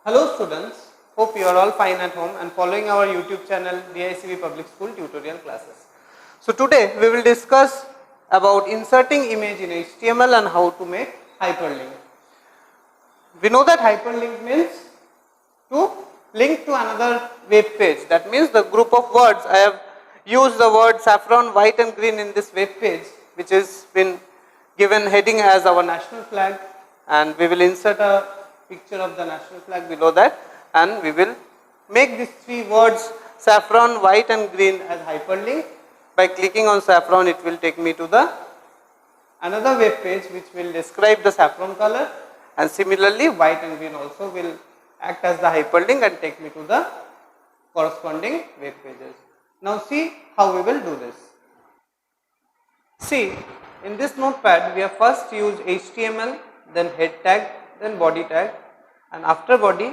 Hello students, hope you are all fine at home and following our YouTube channel DICB Public School tutorial classes. So today we will discuss about inserting image in HTML and how to make hyperlink. We know that hyperlink means to link to another web page. That means the group of words, I have used the word saffron, white and green in this web page, which has been given heading as our national flag, and we will insert a picture of the national flag below that, and we will make these three words saffron, white and green as hyperlink. By clicking on saffron, it will take me to the another web page which will describe the saffron color, and similarly white and green also will act as the hyperlink and take me to the corresponding web pages. Now see how we will do this. See, in this notepad we have first used HTML, then head tag, then body tag, and after body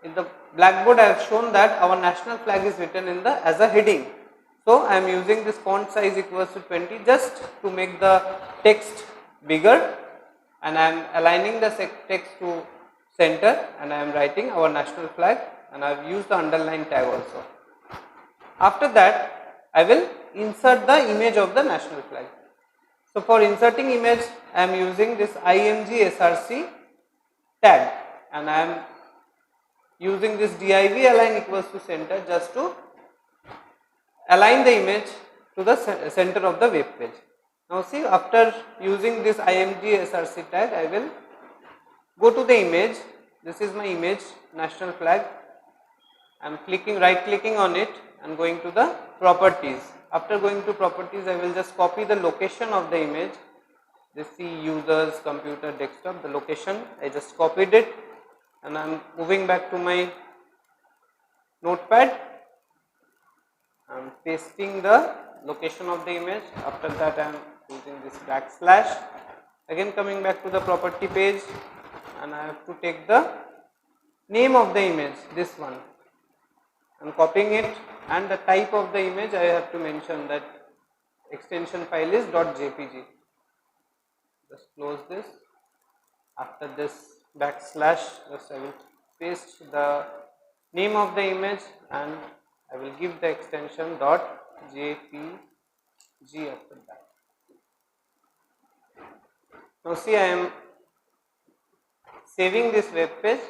in the blackboard I have shown that our national flag is written in the as a heading. So I am using this font size equals to 20 just to make the text bigger, and I am aligning the text to center, and I am writing our national flag, and I have used the underline tag also. After that I will insert the image of the national flag. So for inserting image I am using this img src tag, and I am using this div align equals to center just to align the image to the center of the web page. Now see, after using this img src tag I will go to the image. This is my image, national flag. I am right clicking on it and going to the properties. After going to properties I will just copy the location of the image. This see users, computer, desktop, the location, I just copied it, and I am moving back to my notepad. I am pasting the location of the image. After that I am using this backslash, again coming back to the property page, and I have to take the name of the image, this one. I am copying it, and the type of the image I have to mention that extension file is .jpg. Just close this. After this backslash, just I will paste the name of the image, and I will give the extension .jpg after that. Now see, I am saving this web page.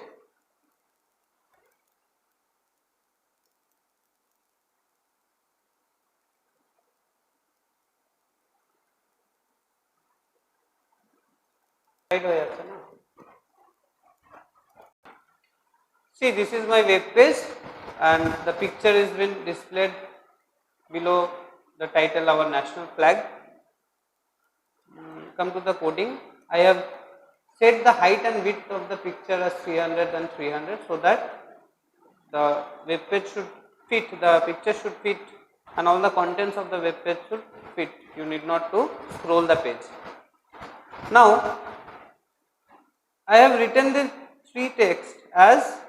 See, this is my web page, and the picture is been displayed below the title our national flag. Come to the coding. I have set the height and width of the picture as 300 and 300 so that the web page should fit, the picture should fit, and all the contents of the web page should fit. You need not to scroll the page. Now I have written the three text as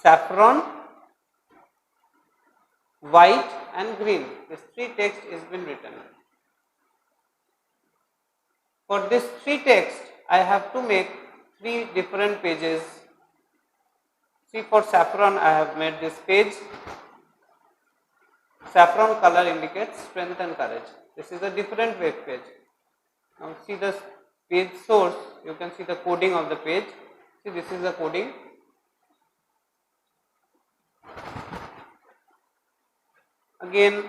saffron, white and green. This three text is been written. For this three text I have to make three different pages. See, for saffron I have made this page. Saffron color indicates strength and courage. This is a different web page. Now see the page source, you can see the coding of the page. See, this is the coding. Again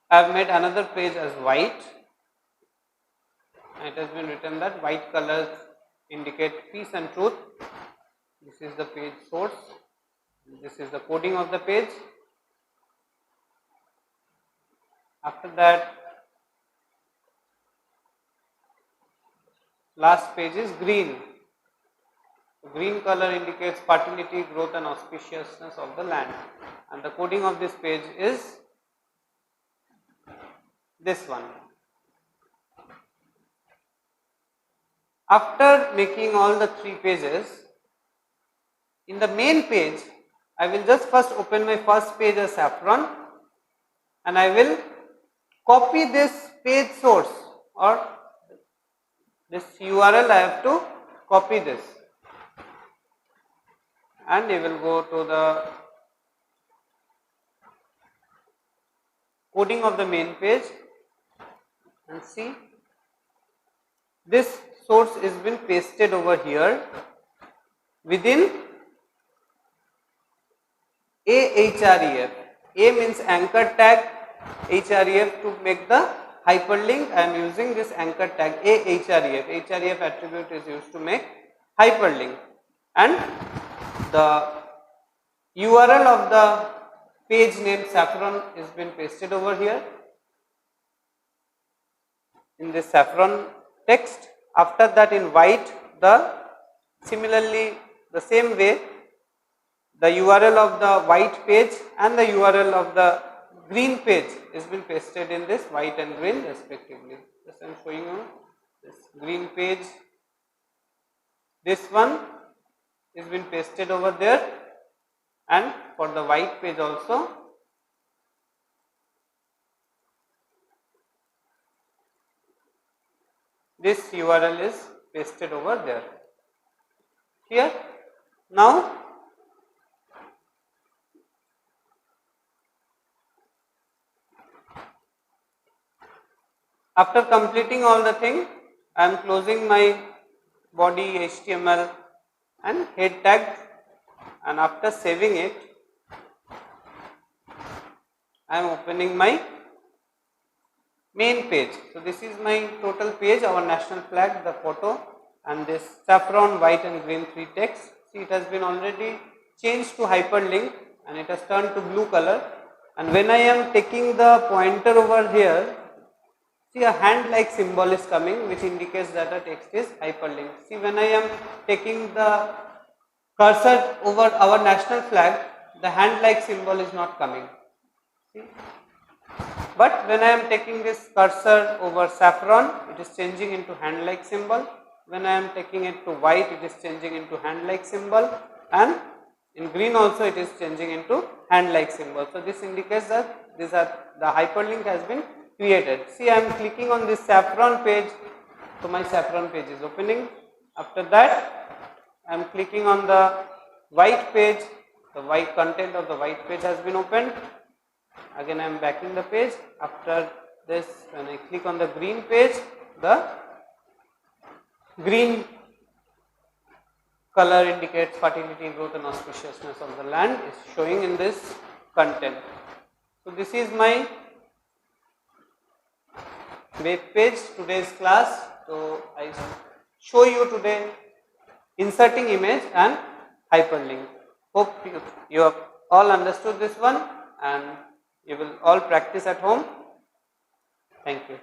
I have made another page as white. It has been written that white colors indicate peace and truth. This is the page source. This is the coding of the page. After that, last page is green. Green color indicates fertility, growth and auspiciousness of the land, and the coding of this page is this one. After making all the three pages, in the main page I will just first open my first page as saffron, and I will copy this page source or this URL I have to copy this, and you will go to the coding of the main page and see this source is been pasted over here within a href. A means anchor tag, href to make the hyperlink. I am using this anchor tag a href. Href attribute is used to make hyperlink, and the URL of the page name Saffron is been pasted over here in this Saffron text. After that, in white, similarly the same way, the URL of the white page and the URL of the green page is been pasted in this white and green respectively. Just I am showing you this green page, this one is been pasted over there, and for the white page also this URL is pasted over there. Here now after completing all the thing, I am closing my body HTML and head tag, and after saving it, I am opening my main page. So this is my total page, our national flag, the photo, and this saffron, white and green 3 text. See, it has been already changed to hyperlink and it has turned to blue color, and when I am taking the pointer over here, see a hand like symbol is coming, which indicates that the text is hyperlinked. See, when I am taking the cursor over our national flag, the hand like symbol is not coming. See? But when I am taking this cursor over saffron, it is changing into hand like symbol. When I am taking it to white, it is changing into hand like symbol, and in green also it is changing into hand like symbol. So this indicates that the hyperlink has been created. See, I am clicking on this saffron page, so my saffron page is opening. After that, I am clicking on the white page, the white content of the white page has been opened. Again I am back in the page. After this, when I click on the green page, the green color indicates fertility, growth and auspiciousness of the land is showing in this content. So this is my web page, today's class. So I show you today inserting image and hyperlink. Hope you have all understood this one, and you will all practice at home. Thank you.